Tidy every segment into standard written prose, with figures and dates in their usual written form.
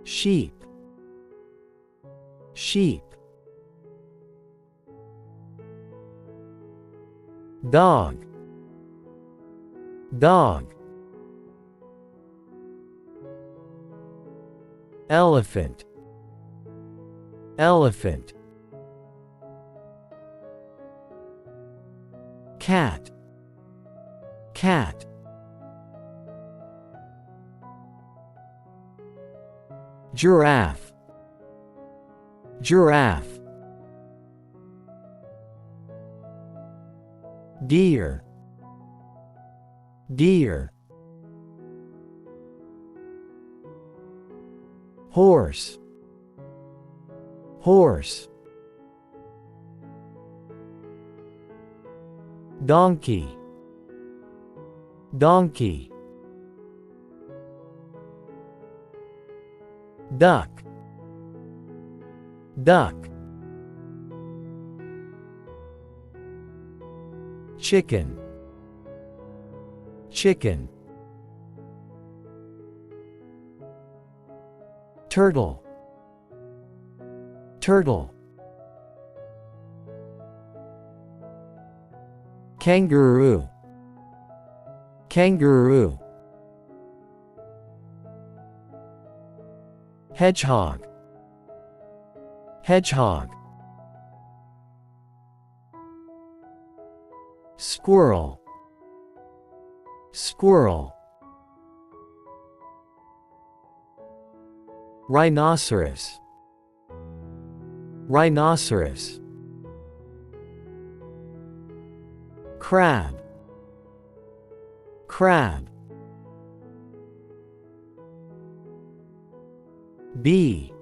sheep, sheep. Dog, dog. Elephant, elephant. Cat, cat. Giraffe, giraffe. Deer, deer. Horse, horse. Donkey, donkey. Duck, duck. Chicken, chicken. Turtle, turtle. Kangaroo, kangaroo. Hedgehog, hedgehog. Squirrel, squirrel. Rhinoceros, rhinoceros. Crab, crab. Bee,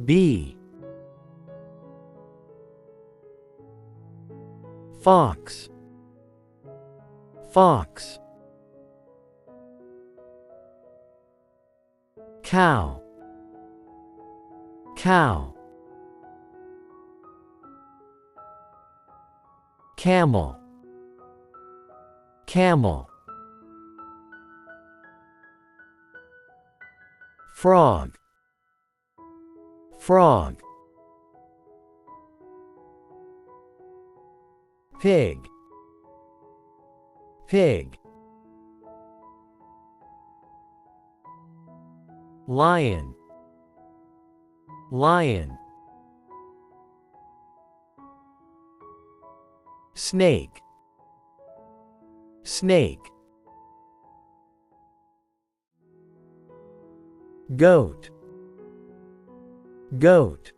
bee. Fox, fox. Cow, cow. Camel, camel. Frog, frog. Pig, pig. Lion, lion. Snake, snake. Goat, goat.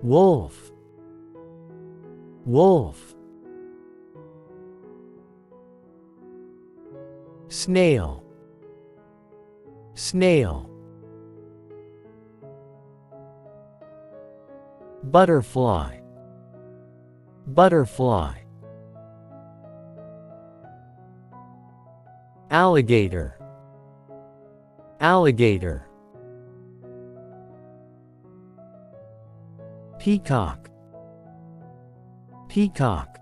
Wolf, wolf. Snail, snail. Butterfly, butterfly. Alligator, alligator. Peacock, peacock.